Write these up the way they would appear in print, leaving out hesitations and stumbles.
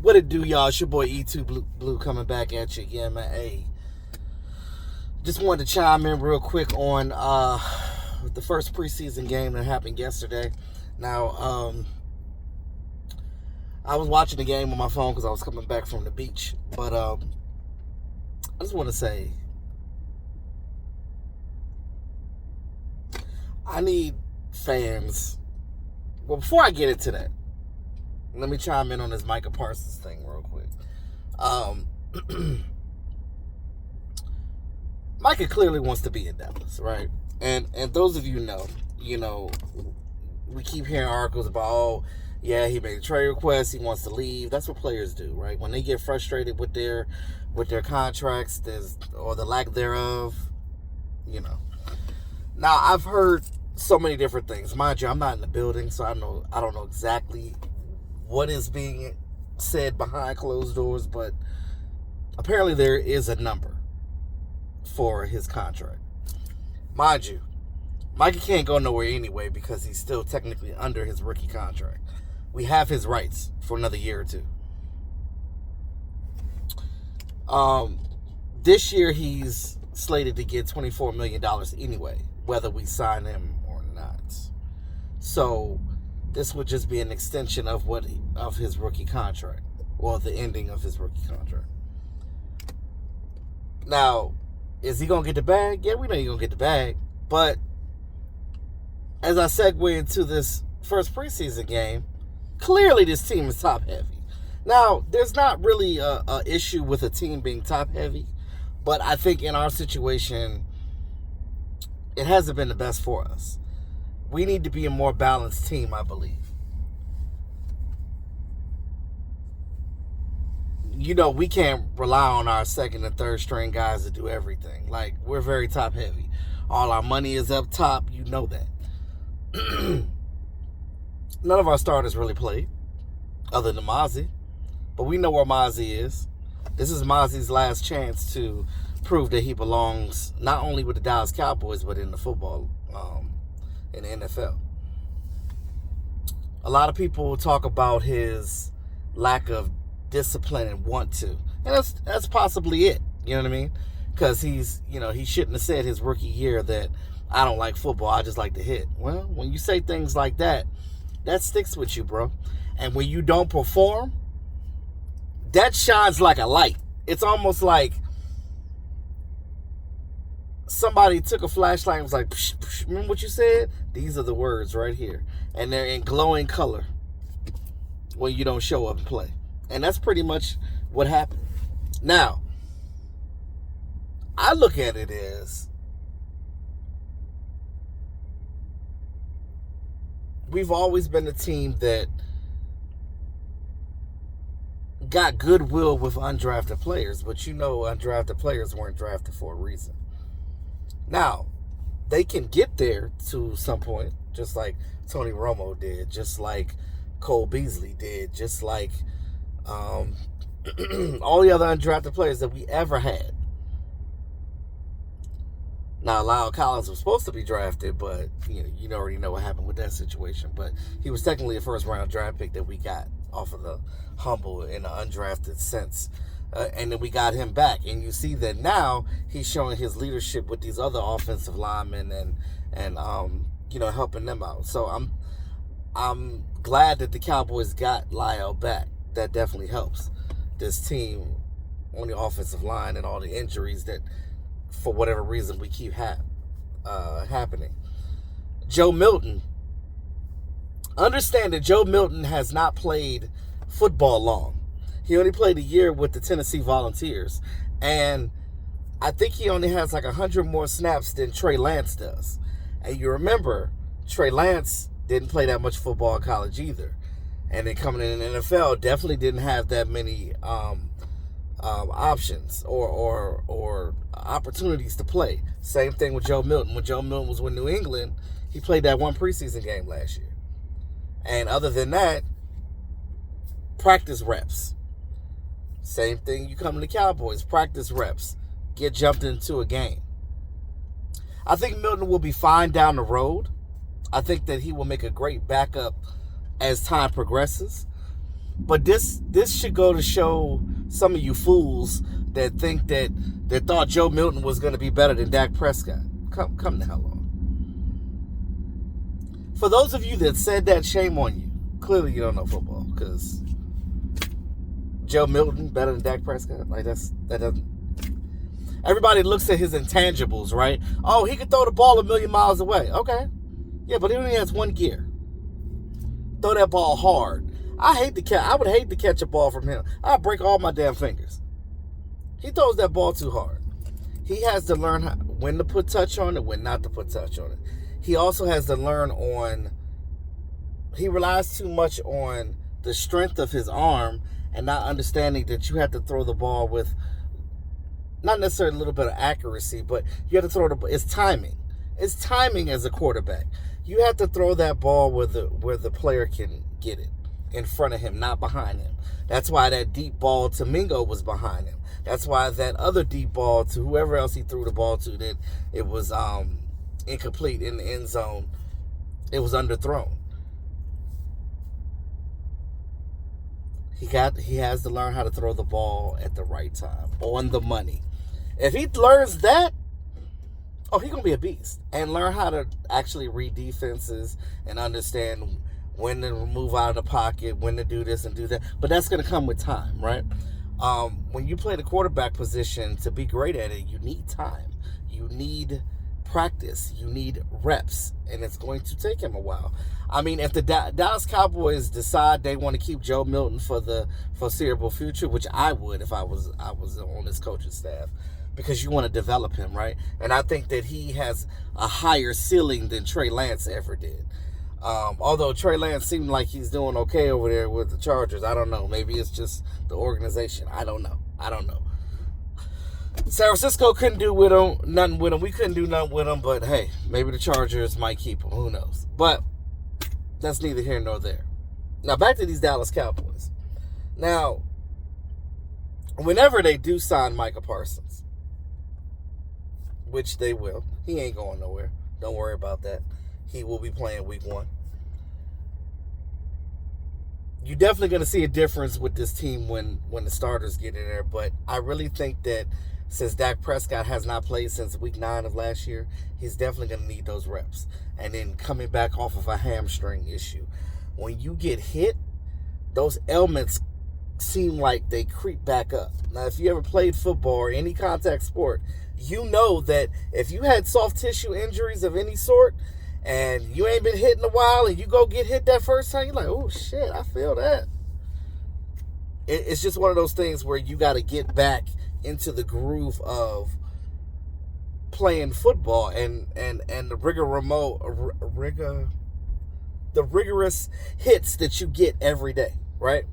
What it do, y'all? It's your boy E2 Blue coming back at you again, man. Hey, just wanted to chime in real quick on the first preseason game that happened yesterday. Now, I was watching the game on my phone because I was coming back from the beach. But I just want to say, I need fans. Well, before I get into that, let me chime in on this Micah Parsons thing real quick. Micah clearly wants to be in Dallas, right? And those of you know, we keep hearing articles about, oh, yeah, he made a trade request, he wants to leave. That's what players do, right? When they get frustrated with their contracts, or the lack thereof, Now, I've heard so many different things. Mind you, I'm not in the building, so I don't know exactly what is being said behind closed doors, but apparently there is a number for his contract. Mind you, Micah can't go nowhere anyway because he's still technically under his rookie contract. We have his rights for another year or two. This year he's slated to get $24 million anyway, whether we sign him or not. So this would just be an extension of his rookie contract, or the ending of his rookie contract. Now, is he gonna get the bag? Yeah, we know he's gonna get the bag. But as I segue into this first preseason game, clearly this team is top heavy. Now, there's not really a issue with a team being top heavy, but I think in our situation, it hasn't been the best for us. We need to be a more balanced team, I believe. We can't rely on our second and third string guys to do everything. Like, we're very top heavy. All our money is up top. You know that. None of our starters really played, other than Mozzie. But we know where Mozzie is. This is Mozzie's last chance to prove that he belongs not only with the Dallas Cowboys, but in the football, in the NFL. A lot of people talk about his lack of discipline and want to. And that's possibly it. You know what I mean? Because he shouldn't have said his rookie year that I don't like football, I just like to hit. Well, when you say things like that, that sticks with you, bro. And when you don't perform, that shines like a light. It's almost like somebody took a flashlight and was like, psh, psh, remember what you said? These are the words right here. And they're in glowing color when you don't show up and play. And that's pretty much what happened. Now, I look at it as we've always been a team that got goodwill with undrafted players, but undrafted players weren't drafted for a reason. Now, they can get there to some point, just like Tony Romo did, just like Cole Beasley did, just like all the other undrafted players that we ever had. Now, Lyle Collins was supposed to be drafted, but you already know what happened with that situation. But he was technically a first-round draft pick that we got off of the humble in an undrafted sense. And then we got him back. And you see that now he's showing his leadership with these other offensive linemen and helping them out. So I'm glad that the Cowboys got Lyle back. That definitely helps this team on the offensive line and all the injuries that, for whatever reason, we keep happening. Joe Milton. Understand that Joe Milton has not played football long. He only played a year with the Tennessee Volunteers. And I think he only has like 100 more snaps than Trey Lance does. And you remember, Trey Lance didn't play that much football in college either. And then coming in the NFL, definitely didn't have that many options or opportunities to play. Same thing with Joe Milton. When Joe Milton was with New England, he played that one preseason game last year. And other than that, practice reps. Same thing, you come to the Cowboys, practice reps. Get jumped into a game. I think Milton will be fine down the road. I think that he will make a great backup as time progresses. But this should go to show some of you fools that think that thought Joe Milton was going to be better than Dak Prescott. Come the hell on. For those of you that said that, shame on you. Clearly you don't know football, because Joe Milton better than Dak Prescott? Like, that doesn't... Everybody looks at his intangibles, right? Oh, he could throw the ball a million miles away. Okay. Yeah, but he only has one gear. Throw that ball hard. I would hate to catch a ball from him. I'd break all my damn fingers. He throws that ball too hard. He has to learn when to put touch on it, when not to put touch on it. He also has to learn he relies too much on the strength of his arm and not understanding that you have to throw the ball with not necessarily a little bit of accuracy, but you have to throw it's timing. It's timing as a quarterback. You have to throw that ball where the player can get it, in front of him, not behind him. That's why that deep ball to Mingo was behind him. That's why that other deep ball to whoever else he threw the ball to, that it was incomplete in the end zone, it was underthrown. He has to learn how to throw the ball at the right time, on the money. If he learns that, he's going to be a beast. And learn how to actually read defenses and understand when to move out of the pocket, when to do this and do that. But that's going to come with time, right? When you play the quarterback position, to be great at it, you need time. You need practice. You need reps. And it's going to take him a while. I mean, if the Dallas Cowboys decide they want to keep Joe Milton for the foreseeable future, which I would if I was on this coaching staff, because you want to develop him, right? And I think that he has a higher ceiling than Trey Lance ever did. Although Trey Lance seemed like he's doing okay over there with the Chargers. I don't know. Maybe it's just the organization. I don't know. San Francisco couldn't do nothing with him. We couldn't do nothing with him. But, hey, maybe the Chargers might keep him. Who knows? But that's neither here nor there. Now, back to these Dallas Cowboys. Now, whenever they do sign Micah Parsons, which they will, he ain't going nowhere. Don't worry about that. He will be playing week 1. You're definitely going to see a difference with this team when the starters get in there. But I really think that since Dak Prescott has not played since week 9 of last year, he's definitely going to need those reps. And then coming back off of a hamstring issue. When you get hit, those ailments seem like they creep back up. Now, if you ever played football or any contact sport, you know that if you had soft tissue injuries of any sort, and you ain't been hit in a while, and you go get hit that first time, you're like, oh, shit, I feel that. It's just one of those things where you got to get back into the groove of playing football and the rigorous hits that you get every day, right?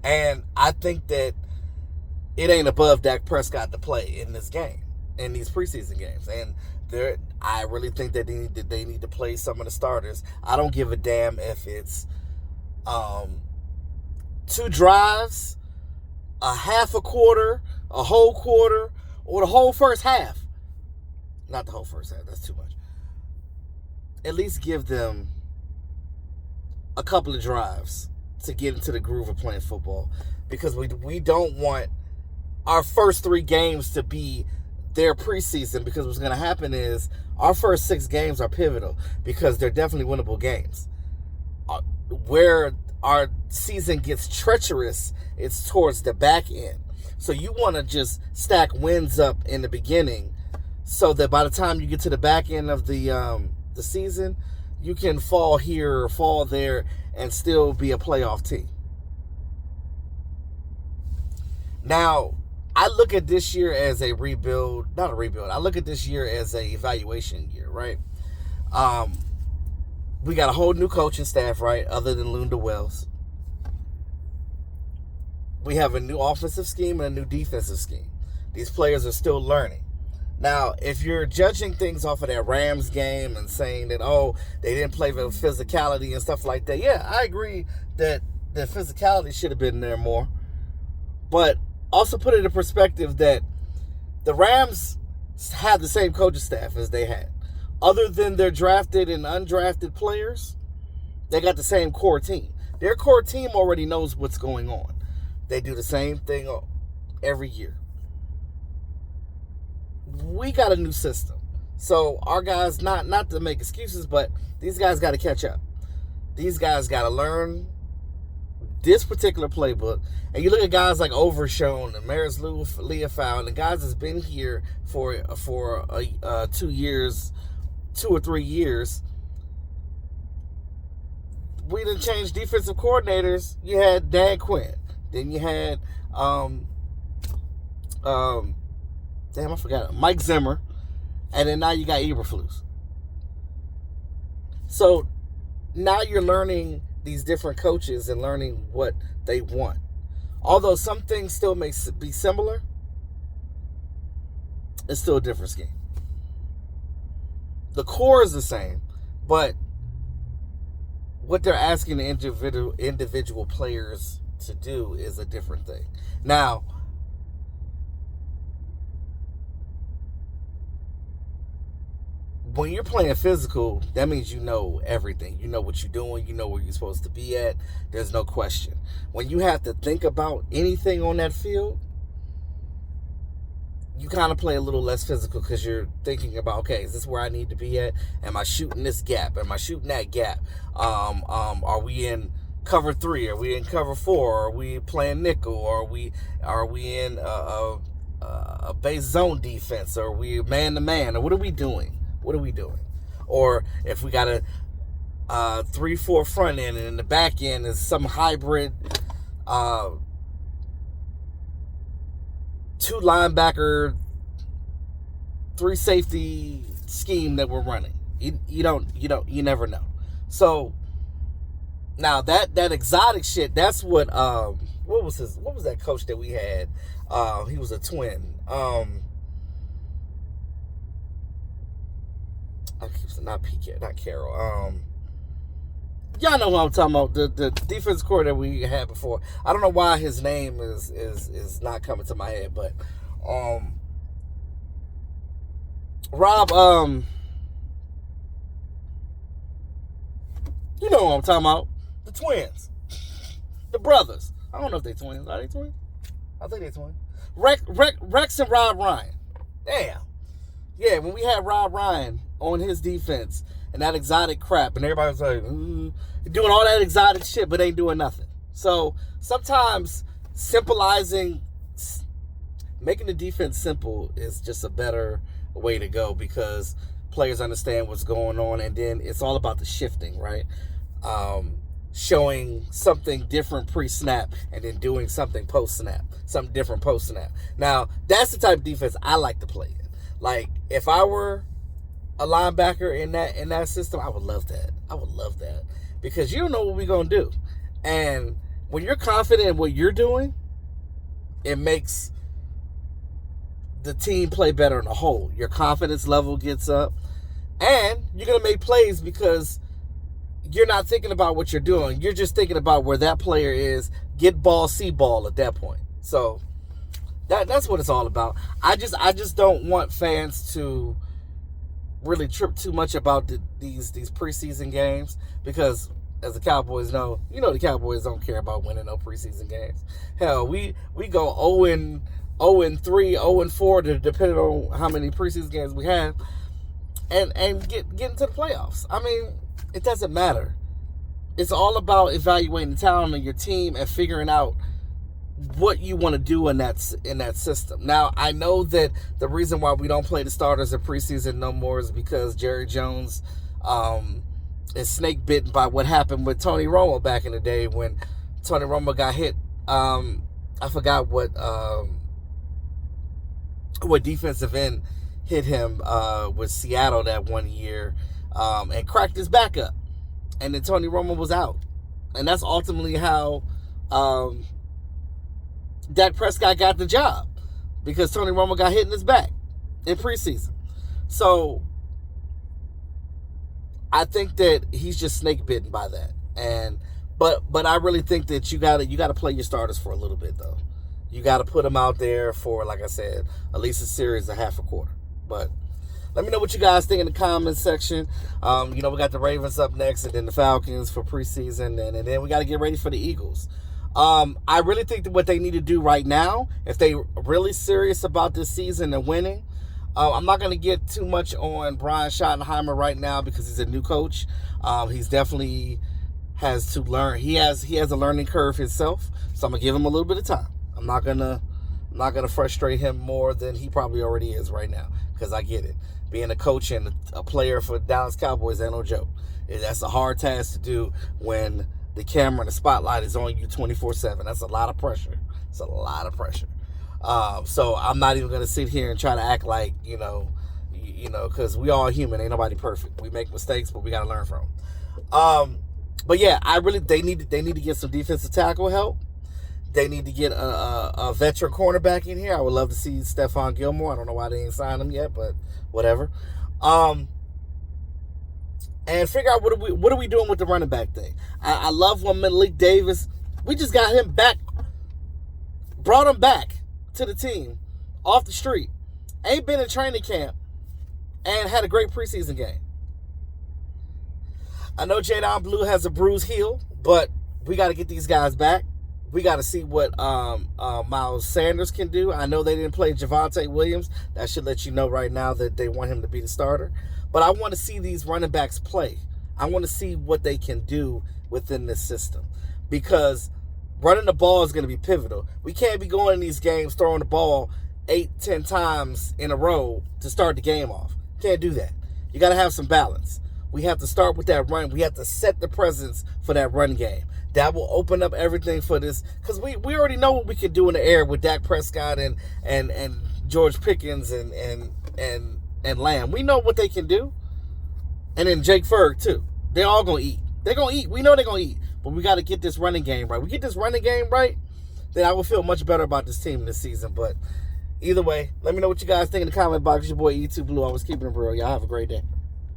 And I think that it ain't above Dak Prescott to play in this game, in these preseason games. And I really think that they need to play some of the starters. I don't give a damn if it's 2 drives, a half a quarter, a whole quarter, or the whole first half. Not the whole first half. That's too much. At least give them a couple of drives to get into the groove of playing football, because we don't want our first 3 games to be their preseason, because what's going to happen is our first 6 games are pivotal, because they're definitely winnable games. Where our season gets treacherous, it's towards the back end. So you want to just stack wins up in the beginning, so that by the time you get to the back end of the season, you can fall here or fall there and still be a playoff team. Now, I look at this year as a rebuild, not a rebuild. I look at this year as a evaluation year, right? We got a whole new coaching staff, right? Other than Lunda Wells. We have a new offensive scheme and a new defensive scheme. These players are still learning. Now, if you're judging things off of that Rams game and saying that, they didn't play with physicality and stuff like that, yeah, I agree that the physicality should have been there more. But also put it in perspective that the Rams have the same coaching staff as they had. Other than their drafted and undrafted players, they got the same core team. Their core team already knows what's going on. They do the same thing every year. We got a new system. So our guys, not to make excuses, but these guys got to catch up. These guys got to learn this particular playbook. And you look at guys like Overshown and Maris Leofau, and the guys that's been here for 2 years, 2 or 3 years. We didn't change defensive coordinators. You had Dan Quinn. Then you had I forgot Mike Zimmer, and then now you got Eberflus. So now you're learning these different coaches and learning what they want. Although some things still may be similar, it's still a different scheme. The core is the same, but what they're asking the individual players to do is a different thing. Now, when you're playing physical, that means you know everything. You know what you're doing. You know where you're supposed to be at. There's no question. When you have to think about anything on that field, you kind of play a little less physical because you're thinking about, okay, is this where I need to be at? Am I shooting this gap? Am I shooting that gap? Are we in cover 3? Are we in cover 4? Are we playing nickel? Are we in a base zone defense? Are we man to man? Or what are we doing? What are we doing? Or if we got a 3-4 front end and in the back end is some hybrid 2 linebacker, 3 safety scheme that we're running. You never know. So now that exotic shit, that's what was that coach that we had? He was a twin. Not PK, not Carroll. Y'all know who I'm talking about. The defense core that we had before. I don't know why his name is not coming to my head, but Rob, you know what I'm talking about. The twins. The brothers. I don't know if they're twins. Are they twins? I think they're twins. Rex and Rob Ryan. Damn. Yeah, when we had Rob Ryan on his defense and that exotic crap, and everybody was like, doing all that exotic shit, but ain't doing nothing. So sometimes making the defense simple is just a better way to go because players understand what's going on, and then it's all about the shifting, right? Showing something different pre-snap and then doing something post-snap, something different post-snap. Now, that's the type of defense I like to play in. Like, if I were a linebacker in that system, I would love that. I would love that. Because you don't know what we're going to do. And when you're confident in what you're doing, it makes the team play better in the whole. Your confidence level gets up. And you're going to make plays because you're not thinking about what you're doing. You're just thinking about where that player is. Get ball, see ball at that point. So that's what it's all about. I just don't want fans to really trip too much about these preseason games because, as the Cowboys know, the Cowboys don't care about winning no preseason games. Hell, we go 0-3, 0-4, depending on how many preseason games we have, and get into the playoffs. I mean, it doesn't matter. It's all about evaluating the talent of your team and figuring out what you want to do in that system. Now, I know that the reason why we don't play the starters in preseason no more is because Jerry Jones is snake bitten by what happened with Tony Romo back in the day when Tony Romo got hit. I forgot what defensive end hit him with Seattle that one year and cracked his back up. And then Tony Romo was out. And that's ultimately how Dak Prescott got the job because Tony Romo got hit in his back in preseason. So I think that he's just snake bitten by that. But I really think that you gotta play your starters for a little bit though. You gotta put them out there for, like I said, at least a series, a half a quarter. But Let me know what you guys think in the comments section. We got the Ravens up next, and then the Falcons for preseason, and then we got to get ready for the Eagles. I really think that what they need to do right now, if they really serious about this season and winning, I'm not going to get too much on Brian Schottenheimer right now because he's a new coach. He's definitely has to learn. He has a learning curve himself, so I'm gonna give him a little bit of time. I'm not gonna frustrate him more than he probably already is right now, because I get it. Being a coach and a player for Dallas Cowboys ain't no joke. That's a hard task to do when the camera and the spotlight is on you 24/7. That's a lot of pressure. It's a lot of pressure. So I'm not even gonna sit here and try to act like because we all human. Ain't nobody perfect. We make mistakes, but we gotta learn from them. But yeah, they need to get some defensive tackle help. They need to get a veteran cornerback in here. I would love to see Stephon Gilmore. I don't know why they ain't signed him yet, but whatever. And figure out what are we doing with the running back thing. I love when Malik Davis, we just got him back, brought him back to the team off the street. Ain't been in training camp and had a great preseason game. I know Jadon Blue has a bruised heel, but we got to get these guys back. We got to see what Miles Sanders can do. I know they didn't play Javonte Williams. That should let you know right now that they want him to be the starter. But I want to see these running backs play. I want to see what they can do within this system, because running the ball is going to be pivotal. We can't be going in these games throwing the ball 8-10 times in a row to start the game off. Can't do that. You got to have some balance. We have to start with that run. We have to set the presence for that run game. That will open up everything for this, because we already know what we can do in the air with Dak Prescott and George Pickens and Lamb. We know what they can do. And then Jake Ferg too. They're all gonna eat. They're gonna eat. We know they're gonna eat. But we gotta get this running game right. We get this running game right, then I will feel much better about this team this season. But either way, let me know what you guys think in the comment box. It's your boy E2 Blue. I was keeping it real. Y'all have a great day.